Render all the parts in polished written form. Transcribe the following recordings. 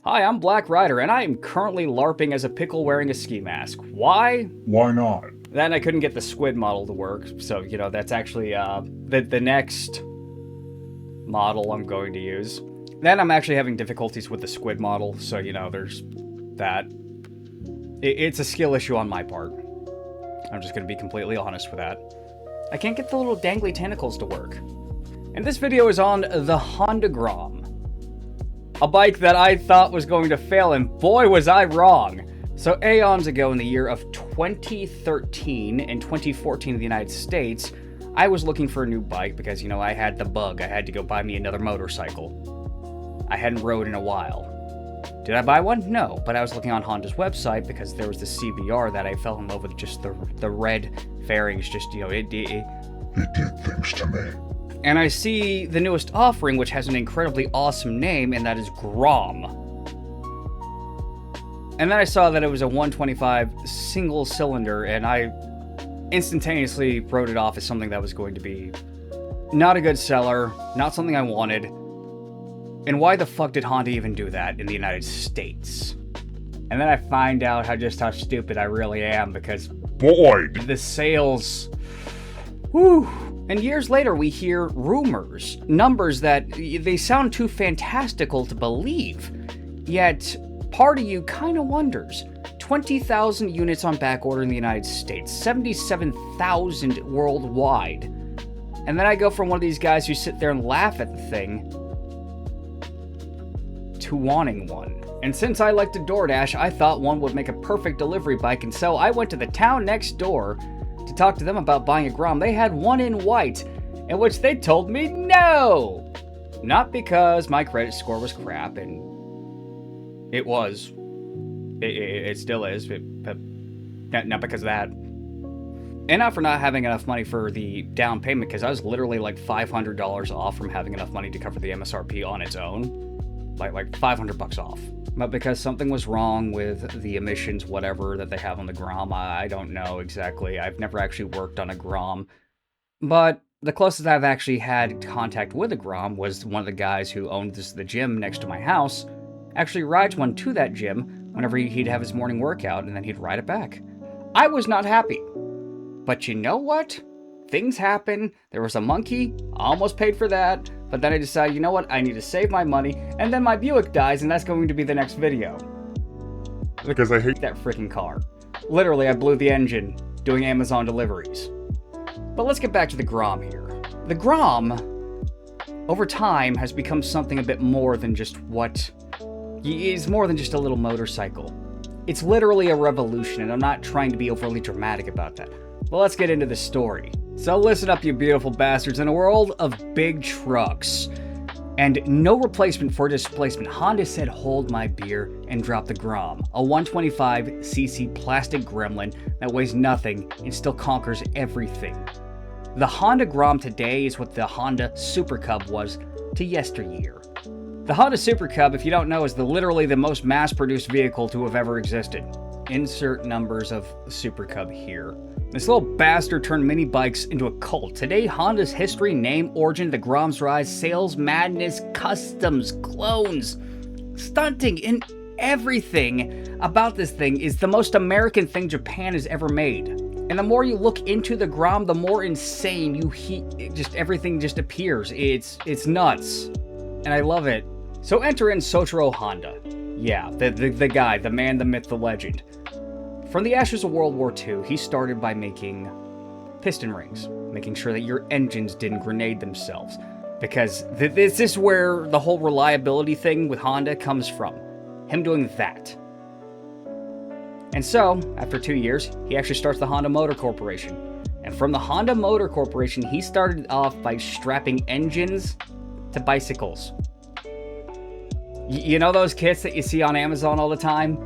Hi, I'm Black Rider, and I am currently LARPing as a pickle wearing a ski mask. Why? Why not? Then I couldn't get the squid model to work, so, that's actually, the next model I'm going to use. Then I'm actually having difficulties with the squid model, so, there's that. It's a skill issue on my part. I'm just gonna be completely honest with that. I can't get the little dangly tentacles to work. And this video is on the Honda Grom. A bike that I thought was going to fail, and boy was I wrong. So aeons ago in the year of 2013 and 2014 in the United States, I was looking for a new bike because, I had the bug. I had to go buy me another motorcycle. I hadn't rode in a while. Did I buy one? No, but I was looking on Honda's website because there was the CBR that I fell in love with, just the red fairings, it did things to me. And I see the newest offering, which has an incredibly awesome name, and that is Grom. And then I saw that it was a 125 single cylinder, and I instantaneously wrote it off as something that was going to be not a good seller, not something I wanted. And why the fuck did Honda even do that in the United States? And then I find out how stupid I really am, because boy, the sales, whew. And years later, we hear rumors, numbers that they sound too fantastical to believe. Yet, part of you kind of wonders. 20,000 units on backorder in the United States, 77,000 worldwide. And then I go from one of these guys who sit there and laugh at the thing to wanting one. And since I like to DoorDash, I thought one would make a perfect delivery bike, and so I went to the town next door to talk to them about buying a Grom. They had one in white, in which they told me no! Not because my credit score was crap, and it was. It still is, but not because of that. And not for not having enough money for the down payment, because I was literally like $500 off from having enough money to cover the MSRP on its own. Like $500 off. But because something was wrong with the emissions, whatever, that they have on the Grom, I don't know exactly. I've never actually worked on a Grom. But the closest I've actually had contact with a Grom was one of the guys who owned the gym next to my house actually rides one to that gym whenever he'd have his morning workout, and then he'd ride it back. I was not happy. But you know what? Things happen. There was a monkey. I almost paid for that. But then I decided, you know what? I need to save my money. And then my Buick dies, and that's going to be the next video. Because I hate that freaking car. Literally, I blew the engine doing Amazon deliveries. But let's get back to the Grom here. The Grom, over time, has become something a bit more than just what... It's more than just a little motorcycle. It's literally a revolution, and I'm not trying to be overly dramatic about that. But let's get into the story. So listen up, you beautiful bastards. In a world of big trucks and no replacement for displacement, Honda said hold my beer and drop the Grom, a 125cc plastic gremlin that weighs nothing and still conquers everything. The Honda Grom today is what the Honda Super Cub was to yesteryear. The Honda Super Cub, if you don't know, is literally the most mass-produced vehicle to have ever existed. Insert numbers of Super Cub here. This little bastard turned mini bikes into a cult. Today, Honda's history, name, origin, the Grom's rise, sales, madness, customs, clones, stunting, and everything about this thing is the most American thing Japan has ever made. And the more you look into the Grom, the more insane everything just appears. It's nuts. And I love it. So enter in Sotaro Honda. Yeah, the guy, the man, the myth, the legend. From the ashes of World War II, he started by making piston rings, making sure that your engines didn't grenade themselves. Because this is where the whole reliability thing with Honda comes from. Him doing that. And so, after 2 years, he actually starts the Honda Motor Corporation. And from the Honda Motor Corporation, he started off by strapping engines to bicycles. You know those kits that you see on Amazon all the time?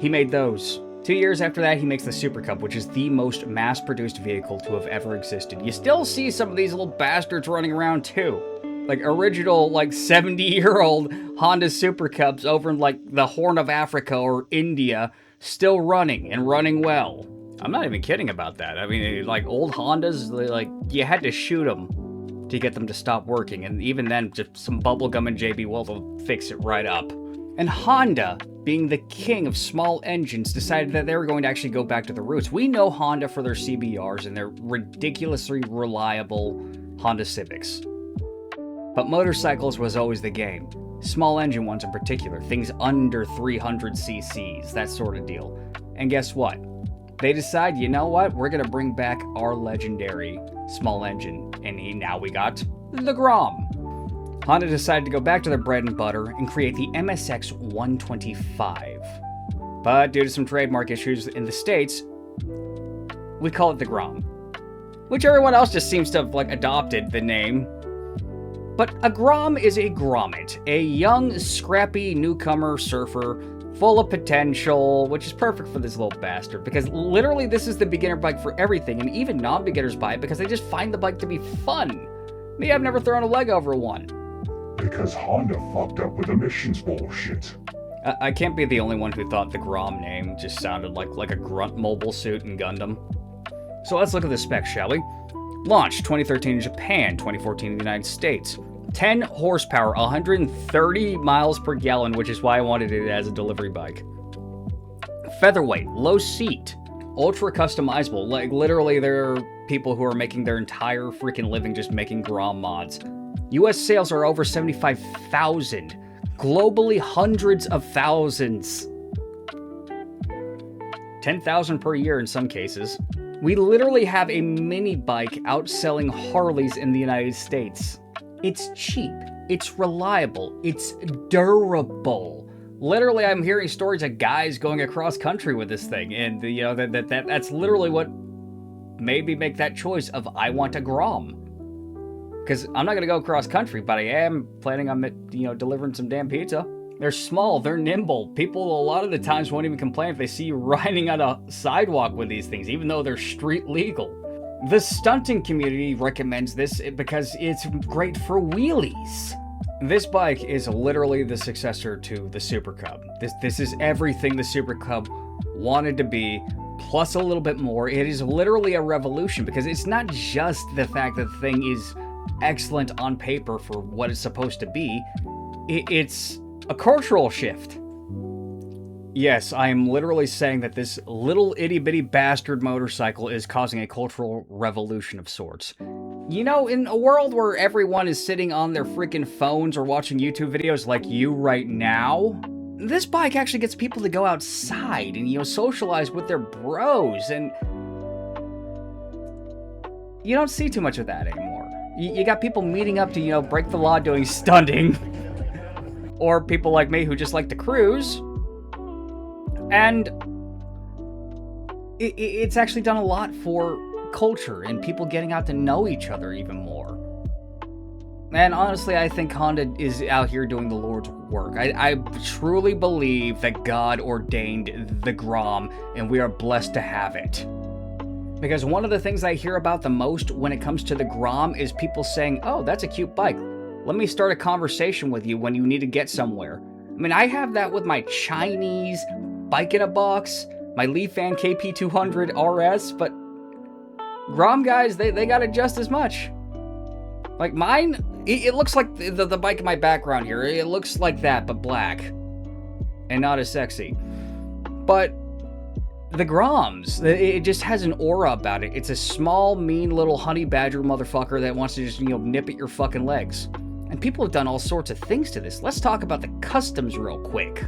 He made those. 2 years after that, he makes the Super Cub, which is the most mass-produced vehicle to have ever existed. You still see some of these little bastards running around too. Like original, 70-year-old Honda Super Cubs over in the Horn of Africa or India, still running and running well. I'm not even kidding about that. I mean, old Hondas, you had to shoot them. to get them to stop working, and even then, just some bubblegum and JB Weld will fix it right up. And Honda, being the king of small engines, decided that they were going to actually go back to the roots. We know Honda for their CBRs and their ridiculously reliable Honda Civics. But motorcycles was always the game. Small engine ones in particular, things under 300 cc's, that sort of deal. And guess what? They decide, you know what? We're gonna bring back our legendary small engine. And now we got the Grom. Honda decided to go back to their bread and butter and create the MSX 125. But due to some trademark issues in the States, we call it the Grom. Which everyone else just seems to have, adopted the name. But a Grom is a grommet, a young, scrappy newcomer surfer, full of potential, which is perfect for this little bastard, because literally this is the beginner bike for everything, and even non-beginners buy it because they just find the bike to be fun. Me, I've never thrown a leg over one. Because Honda fucked up with emissions bullshit. I can't be the only one who thought the Grom name just sounded like a grunt mobile suit in Gundam. So let's look at the specs, shall we? Launched 2013 in Japan, 2014 in the United States. 10 horsepower, 130 miles per gallon, which is why I wanted it as a delivery bike. Featherweight, low seat, ultra customizable. Literally, there are people who are making their entire freaking living just making Grom mods. US sales are over 75,000. Globally, hundreds of thousands. 10,000 per year in some cases. We literally have a mini bike outselling Harleys in the United States. It's cheap, it's reliable, it's durable. Literally, I'm hearing stories of guys going across country with this thing, and that's literally what made me make that choice of I want a Grom. Because I'm not gonna go cross country, but I am planning on delivering some damn pizza. They're small, they're nimble. People a lot of the times won't even complain if they see you riding on a sidewalk with these things, even though they're street legal. The stunting community recommends this because it's great for wheelies. This bike is literally the successor to the Super Cub. This is everything the Super Cub wanted to be, plus a little bit more. It is literally a revolution because it's not just the fact that the thing is excellent on paper for what it's supposed to be. It's a cultural shift. Yes, I am literally saying that this little itty-bitty bastard motorcycle is causing a cultural revolution of sorts. You know, in a world where everyone is sitting on their freaking phones or watching YouTube videos like you right now, this bike actually gets people to go outside and, socialize with their bros, and you don't see too much of that anymore. You got people meeting up to, break the law doing stunting, or people like me who just like to cruise. And it's actually done a lot for culture and people getting out to know each other even more. And honestly, I think Honda is out here doing the Lord's work. I truly believe that God ordained the Grom, and we are blessed to have it. Because one of the things I hear about the most when it comes to the Grom is people saying, oh, that's a cute bike. Let me start a conversation with you when you need to get somewhere. I mean, I have that with my Chinese bike in a box, my Leafan KP200 RS, but Grom guys, they got it just as much. Like mine, it looks like the bike in my background here. It looks like that, but black. And not as sexy. But the Groms, it just has an aura about it. It's a small, mean little honey badger motherfucker that wants to just, nip at your fucking legs. And people have done all sorts of things to this. Let's talk about the customs real quick.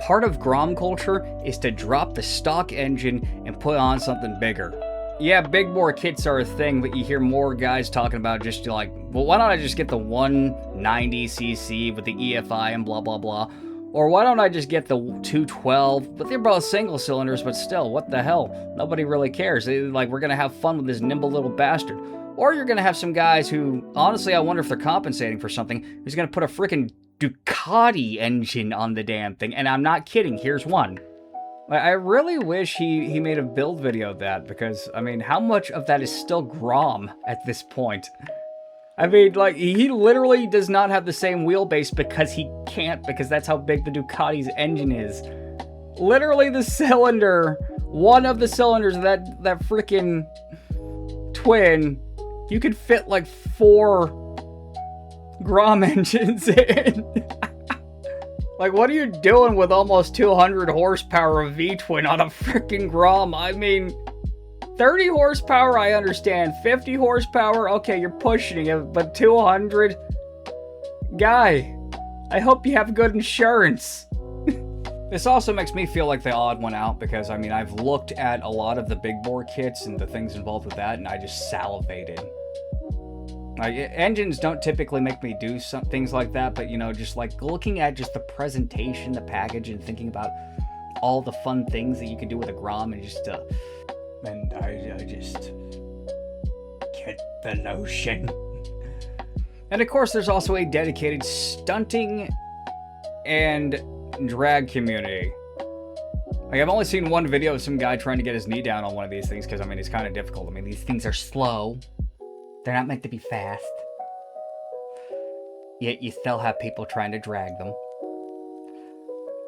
Part of Grom culture is to drop the stock engine and put on something bigger. Yeah, big bore kits are a thing, but you hear more guys talking about just like, well, why don't I just get the 190cc with the EFI and blah, blah, blah. Or why don't I just get the 212, but they're both single cylinders, but still, what the hell? Nobody really cares. We're going to have fun with this nimble little bastard. Or you're going to have some guys who, honestly, I wonder if they're compensating for something, who's going to put a freaking Ducati engine on the damn thing. And I'm not kidding, here's one. I really wish he made a build video of that, because, I mean, how much of that is still Grom at this point? I mean, he literally does not have the same wheelbase because he can't, because that's how big the Ducati's engine is. Literally the cylinder, one of the cylinders of that freaking twin You could fit like 4 Grom engines in. Like, what are you doing with almost 200 horsepower of V-twin on a freaking Grom? I mean, 30 horsepower, I understand. 50 horsepower, okay, you're pushing it, but 200? Guy, I hope you have good insurance. This also makes me feel like the odd one out because, I mean, I've looked at a lot of the big bore kits and the things involved with that, and I just salivated. Like, engines don't typically make me do some things like that, but, you know, just like looking at just the presentation, the package, and thinking about all the fun things that you can do with a Grom, and just, and I just get the notion. And of course, there's also a dedicated stunting and drag community. Like, I've only seen one video of some guy trying to get his knee down on one of these things, because, I mean, it's kind of difficult. I mean, these things are slow. They're not meant to be fast. Yet you still have people trying to drag them.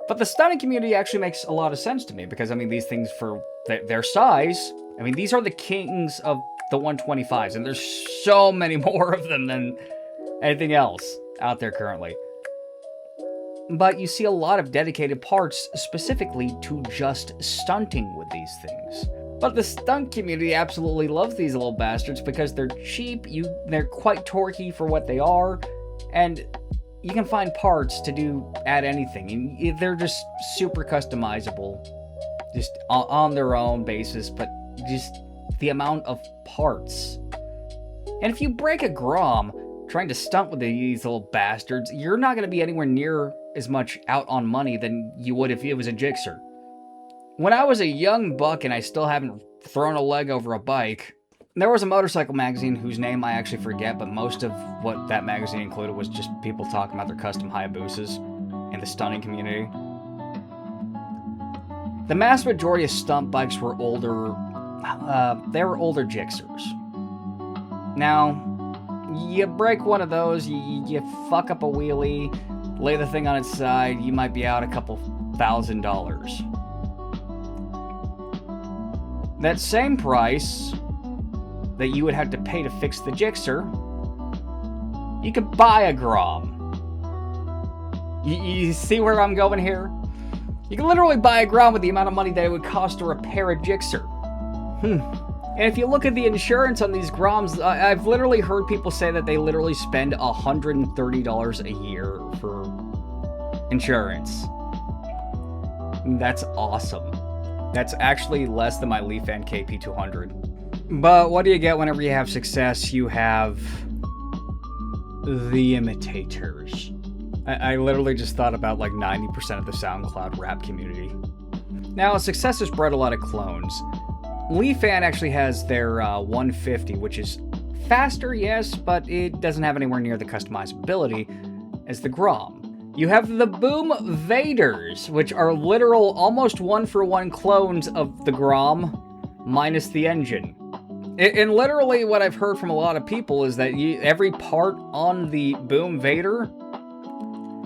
But the stunting community actually makes a lot of sense to me, because, I mean, these things, for their size, I mean, these are the kings of the 125s, and there's so many more of them than anything else out there currently. But you see a lot of dedicated parts specifically to just stunting with these things. But the stunt community absolutely loves these little bastards because they're cheap, they're quite torquey for what they are, and you can find parts to add anything. And they're just super customizable, just on their own basis, but just the amount of parts. And if you break a Grom trying to stunt with these little bastards, you're not going to be anywhere near as much out on money than you would if it was a Gixxer. When I was a young buck and I still haven't thrown a leg over a bike, there was a motorcycle magazine whose name I actually forget, but most of what that magazine included was just people talking about their custom Hayabusas and the stunting community. The mass majority of stunt bikes were older, they were older Gixxers. Now, you break one of those, you fuck up a wheelie, lay the thing on its side, you might be out a couple $1,000. That same price that you would have to pay to fix the Gixxer, you could buy a Grom. You see where I'm going here? You can literally buy a Grom with the amount of money that it would cost to repair a Gixxer. And if you look at the insurance on these Groms, I've literally heard people say that they literally spend $130 a year for insurance. That's awesome. That's actually less than my Leaf N KP200. But what do you get whenever you have success? You have the imitators. I literally just thought about like 90% of the SoundCloud rap community. Now, success has bred a lot of clones. Leaf Fan actually has their 150, which is faster, yes, but it doesn't have anywhere near the customizability as the Grom. You have the Boom Vaders, which are literal almost one-for-one clones of the Grom, minus the engine. And literally what I've heard from a lot of people is that every part on the Boom Vader,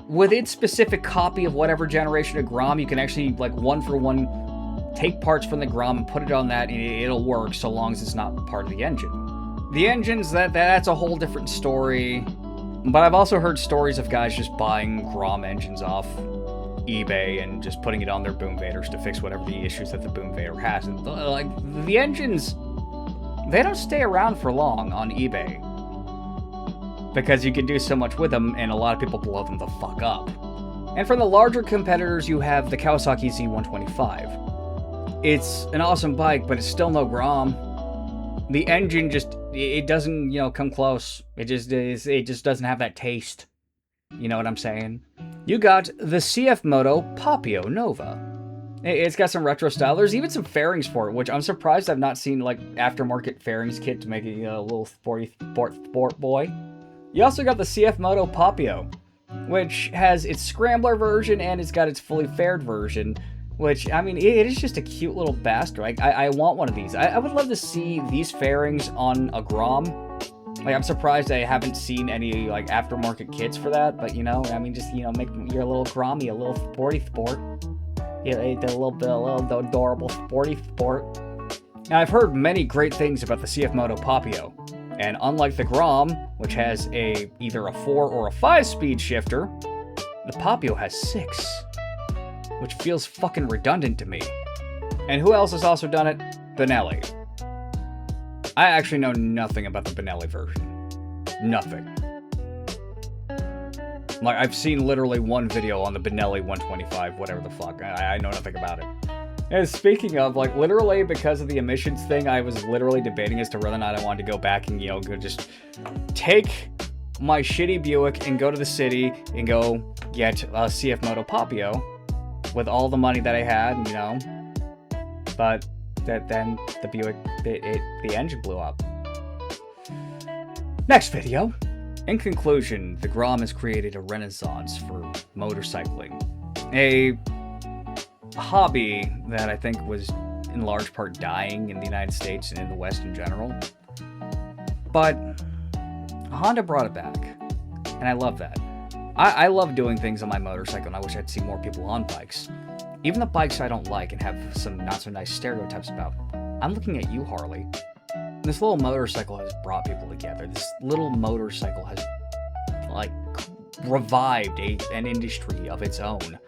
with its specific copy of whatever generation of Grom, you can actually, like, one-for-one take parts from the Grom and put it on that, and it'll work so long as it's not part of the engine. The engines, that's a whole different story. But I've also heard stories of guys just buying Grom engines off eBay and just putting it on their Boom Vaders to fix whatever the issues that the Boom Vader has. And, like, the engines, they don't stay around for long on eBay, because you can do so much with them, and a lot of people blow them the fuck up. And from the larger competitors, you have the Kawasaki Z125. It's an awesome bike, but it's still no Grom. The engine just, it doesn't, come close. It just doesn't have that taste. You know what I'm saying? You got the CF Moto Papio Nova. It's got some retro style. There's even some fairings for it, which I'm surprised I've not seen, like, aftermarket fairings kit to make it a little sporty sport boy. You also got the CF Moto Papio, which has its scrambler version and it's got its fully faired version, which, I mean, it is just a cute little bastard. I want one of these. I would love to see these fairings on a Grom. Like, I'm surprised I haven't seen any, like, aftermarket kits for that, but, I mean, just, make your little Grommy a little sporty sport. Yeah, a little adorable sporty sport. Now, I've heard many great things about the CF Moto Papio. And unlike the Grom, which has either a 4 or a 5 speed shifter, the Papio has 6, which feels fucking redundant to me. And who else has also done it? Benelli. I actually know nothing about the Benelli version. Nothing. Like, I've seen literally one video on the Benelli 125, whatever the fuck. I know nothing about it. And speaking of, like, literally because of the emissions thing, I was literally debating as to whether or not I wanted to go back and, go just take my shitty Buick and go to the city and go get a CF Moto Papio with all the money that I had, But then the Buick, the engine blew up. Next video. In conclusion, the Grom has created a renaissance for motorcycling. A hobby that I think was in large part dying in the United States and in the West in general. But Honda brought it back, and I love that. I love doing things on my motorcycle, and I wish I'd see more people on bikes. Even the bikes I don't like and have some not-so-nice stereotypes about. I'm looking at you, Harley. This little motorcycle has brought people together. This little motorcycle has, like, revived an industry of its own.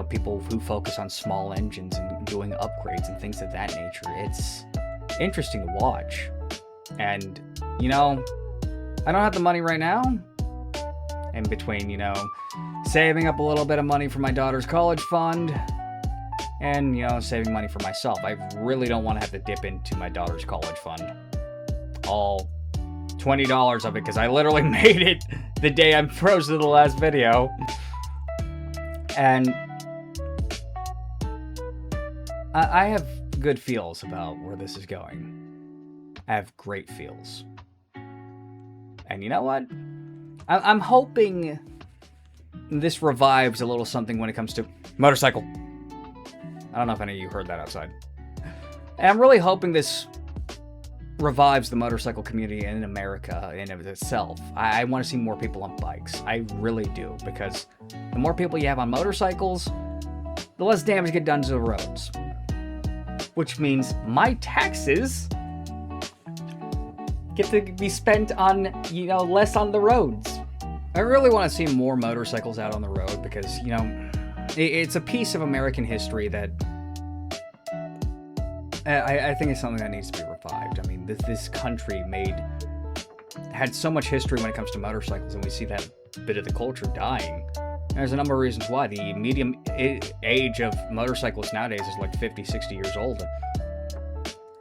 People who focus on small engines and doing upgrades and things of that nature. It's interesting to watch. And, I don't have the money right now. In between, saving up a little bit of money for my daughter's college fund and, saving money for myself. I really don't want to have to dip into my daughter's college fund. All $20 of it, because I literally made it the day I posted the last video. And I have good feels about where this is going. I have great feels. And you know what? I'm hoping this revives a little something when it comes to motorcycle. I don't know if any of you heard that outside. And I'm really hoping this revives the motorcycle community in America in of itself. I want to see more people on bikes. I really do, because the more people you have on motorcycles, the less damage get done to the roads. Which means my taxes get to be spent on, less on the roads. I really want to see more motorcycles out on the road because, it's a piece of American history that I think is something that needs to be revived. I mean, this country had so much history when it comes to motorcycles, and we see that bit of the culture dying. And there's a number of reasons why. The medium age of motorcyclists nowadays is like 50, 60 years old.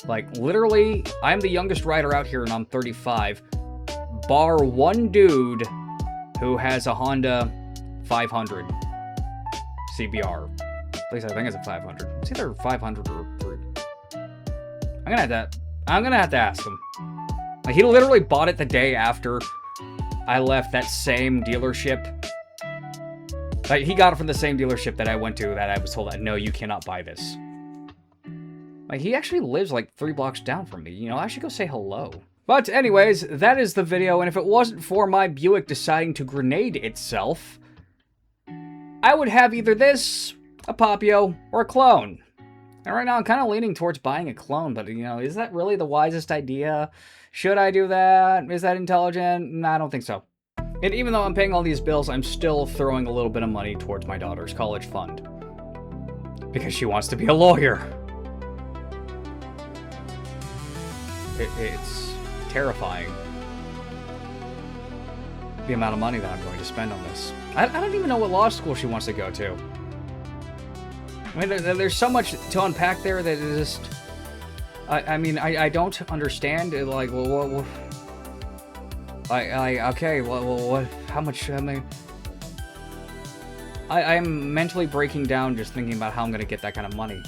Like, literally, I'm the youngest rider out here, and I'm 35, bar one dude who has a Honda 500 CBR. At least I think it's a 500. It's either 500 or 3. I'm gonna have to ask him. Like, he literally bought it the day after I left that same dealership. Like, he got it from the same dealership that I went to that I was told, no, you cannot buy this. Like, he actually lives like 3 blocks down from me. I should go say hello. But anyways, that is the video, and if it wasn't for my Buick deciding to grenade itself, I would have either this, a Papio, or a clone. And right now I'm kind of leaning towards buying a clone, but, is that really the wisest idea? Should I do that? Is that intelligent? No, I don't think so. And even though I'm paying all these bills, I'm still throwing a little bit of money towards my daughter's college fund. Because she wants to be a lawyer. It's terrifying, the amount of money that I'm going to spend on this. I don't even know what law school she wants to go to. I mean, there's so much to unpack there that is just... I don't understand. Like, well, okay, what, how much, I'm mentally breaking down just thinking about how I'm going to get that kind of money.